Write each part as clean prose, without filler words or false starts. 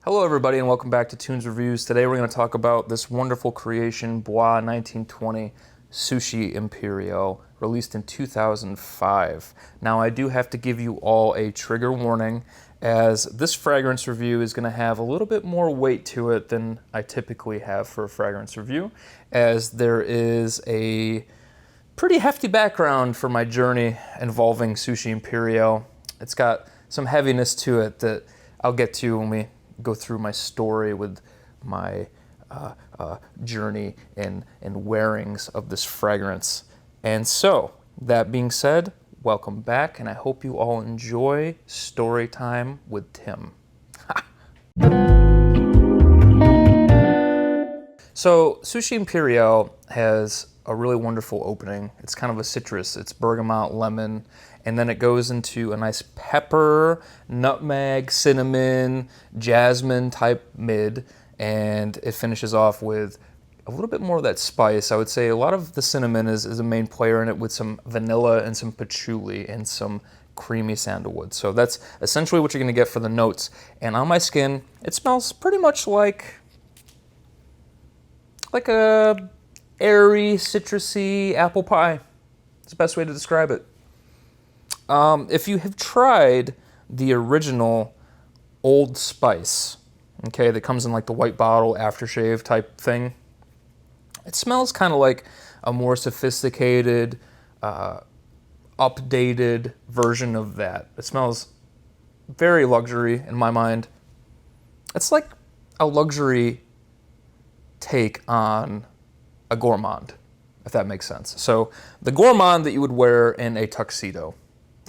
Hello everybody and welcome back to Tunes Reviews. Today we're going to talk about this wonderful creation, Bois 1920 Sushi Imperiale, released in 2005. Now I do have to give you all a trigger warning, as this fragrance review is going to have a little bit more weight to it than I typically have for a fragrance review, as there is a pretty hefty background for my journey involving Sushi Imperiale. It's got some heaviness to it that I'll get to when we go through my story with my journey and wearings of this fragrance. And so, that being said, welcome back, and I hope you all enjoy Story Time with Tim. So, Sushi Imperiale has a really wonderful opening. It's kind of a citrus. It's bergamot, lemon, and then it goes into a nice pepper, nutmeg, cinnamon, jasmine type mid, and it finishes off with a little bit more of that spice. I would say a lot of the cinnamon is a main player in it, with some vanilla and some patchouli and some creamy sandalwood. So that's essentially what you're gonna get for the notes. And on my skin, it smells pretty much like a airy, citrusy apple pie. It's the best way to describe it. If you have tried the original Old Spice, okay, that comes in like the white bottle aftershave type thing, it smells kind of like a more sophisticated, updated version of that. It smells very luxury in my mind. It's like a luxury take on a gourmand, if that makes sense. So the gourmand that you would wear in a tuxedo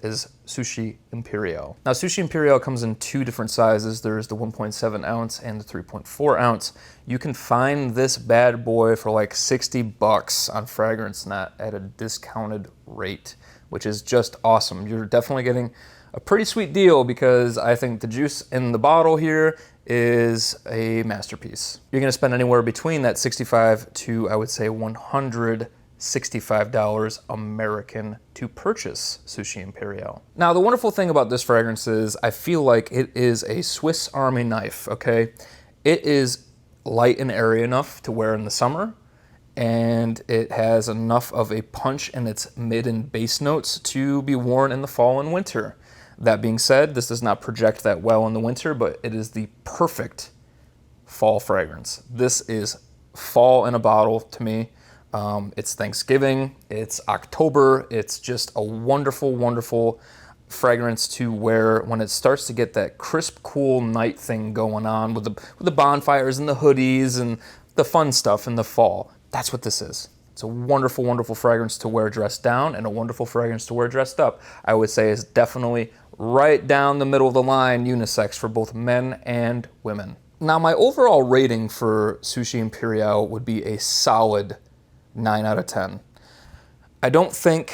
is Sushi Imperiale. Now, Sushi Imperiale comes in two different sizes. There's the 1.7 ounce and the 3.4 ounce. You can find this bad boy for like 60 bucks on FragranceNet at a discounted rate, which is just awesome. You're definitely getting a pretty sweet deal, because I think the juice in the bottle here is a masterpiece. You're gonna spend anywhere between that $65 to, I would say, $165 American to purchase Sushi Imperiale. Now, the wonderful thing about this fragrance is I feel like it is a Swiss Army knife, okay? It is light and airy enough to wear in the summer, and it has enough of a punch in its mid and base notes to be worn in the fall and winter. That being said, this does not project that well in the winter, but it is the perfect fall fragrance. This is fall in a bottle to me. It's Thanksgiving, it's October, it's just a wonderful, wonderful fragrance to wear when it starts to get that crisp, cool night thing going on with the bonfires and the hoodies and the fun stuff in the fall. That's what this is. It's a wonderful, wonderful fragrance to wear dressed down, and a wonderful fragrance to wear dressed up. I would say is definitely right down the middle of the line, unisex for both men and women. Now, my overall rating for Sushi Imperiale would be a solid 9 out of 10. I don't think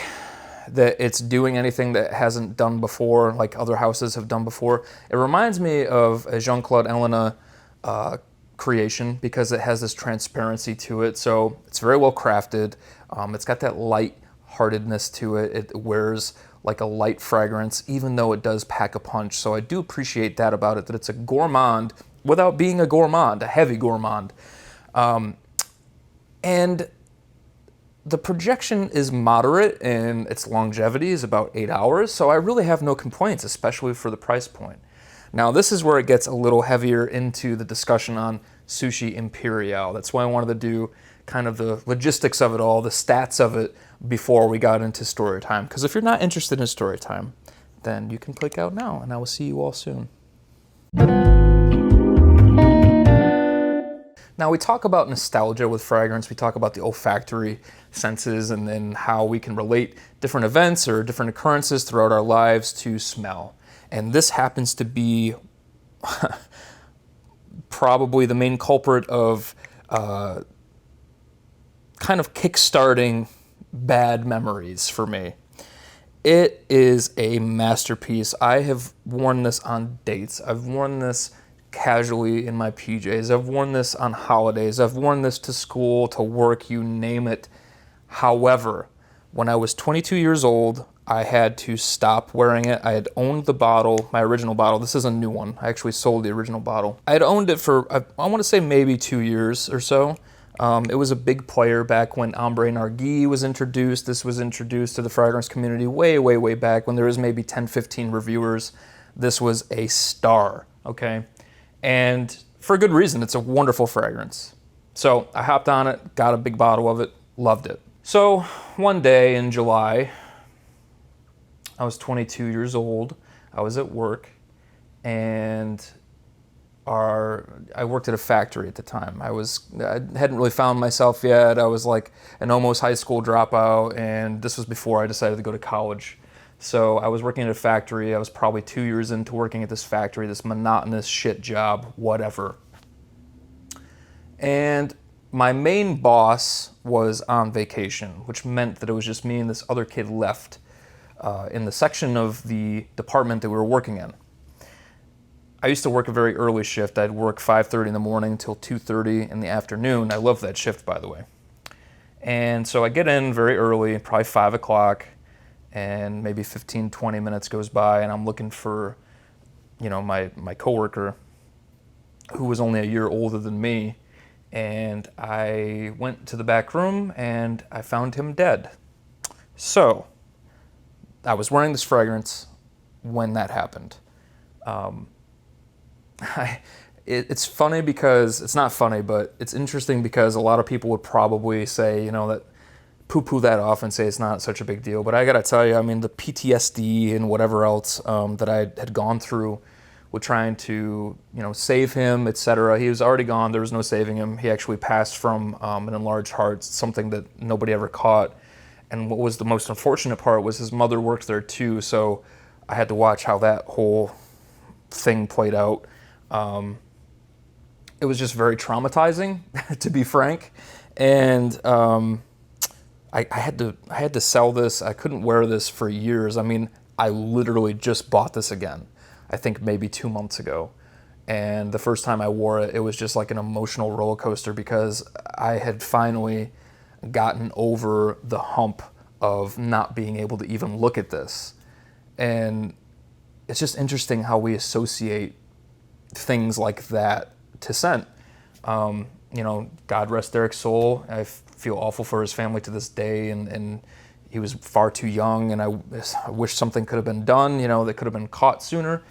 that it's doing anything that it hasn't done before, like other houses have done before. It reminds me of a Jean-Claude Ellena creation, because it has this transparency to it. So it's very well crafted. It's got that light-heartedness to it. It wears like a light fragrance, even though it does pack a punch. So I do appreciate that about it, that it's a gourmand without being a gourmand, a heavy gourmand. And the projection is moderate, and its longevity is about 8 hours, so I really have no complaints, especially for the price point. Now, this is where it gets a little heavier into the discussion on Sushi Imperiale. That's why I wanted to do kind of the logistics of it all, the stats of it, before we got into story time. Because if you're not interested in story time, then you can click out now, and I will see you all soon. Now, we talk about nostalgia with fragrance. We talk about the olfactory senses, and then how we can relate different events or different occurrences throughout our lives to smell. And this happens to be probably the main culprit of kind of kickstarting bad memories for me. It is a masterpiece. I have worn this on dates. I've worn this casually in my PJs. I've worn this on holidays. I've worn this to school, to work, you name it. However, when I was 22 years old, I had to stop wearing it. I had owned the bottle, my original bottle. This is a new one. I actually sold the original bottle. I had owned it for, I want to say maybe 2 years or so. It was a big player back when Ombre Narguilé was introduced. This was introduced to the fragrance community way, way, way back when there was maybe 10, 15 reviewers. This was a star, okay? And for a good reason, it's a wonderful fragrance. So I hopped on it, got a big bottle of it, loved it. So one day in July, I was 22 years old. I was at work, and I worked at a factory at the time. I hadn't really found myself yet. I was like an almost high school dropout, and this was before I decided to go to college. So I was working at a factory. I was probably 2 years into working at this factory, this monotonous shit job, whatever. And my main boss was on vacation, which meant that it was just me and this other kid left in the section of the department that we were working in. I used to work a very early shift. I'd work 5:30 in the morning till 2:30 in the afternoon. I love that shift, by the way. And so I get in very early, probably 5 o'clock, and maybe 15, 20 minutes goes by, and I'm looking for, my coworker, who was only a year older than me. And I went to the back room, and I found him dead. So I was wearing this fragrance when that happened. It's funny because, it's not funny, but it's interesting because a lot of people would probably say, that poo-poo that off and say it's not such a big deal. But I gotta tell you, I mean, the PTSD and whatever else that I had gone through with trying to, save him, etc. He was already gone. There was no saving him. He actually passed from an enlarged heart, something that nobody ever caught. And what was the most unfortunate part was his mother worked there too, so I had to watch how that whole thing played out. It was just very traumatizing, to be frank. And I had to sell this. I couldn't wear this for years. I mean, I literally just bought this again, I think maybe 2 months ago. And the first time I wore it, it was just like an emotional roller coaster because I had finally gotten over the hump of not being able to even look at this. And it's just interesting how we associate things like that to scent. God rest Eric's soul. I feel awful for his family to this day, and he was far too young, and I wish something could have been done, that could have been caught sooner.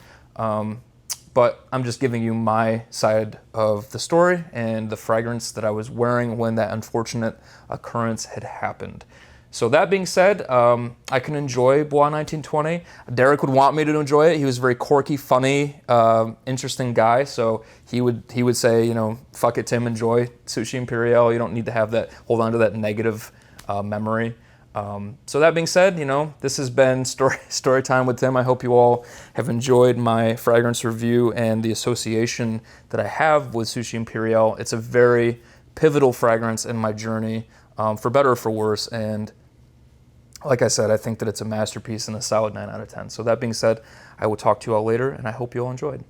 But I'm just giving you my side of the story and the fragrance that I was wearing when that unfortunate occurrence had happened. So that being said, I can enjoy Bois 1920. Derek would want me to enjoy it. He was a very quirky, funny, interesting guy. So he would say, fuck it, Tim, enjoy Sushi Imperiale. You don't need to hold on to that negative memory. So that being said, this has been story time with Tim. I hope you all have enjoyed my fragrance review and the association that I have with Sushi Imperiale. It's a very pivotal fragrance in my journey, for better or for worse. And like I said, I think that it's a masterpiece and a solid 9 out of 10. So that being said, I will talk to you all later, and I hope you all enjoyed.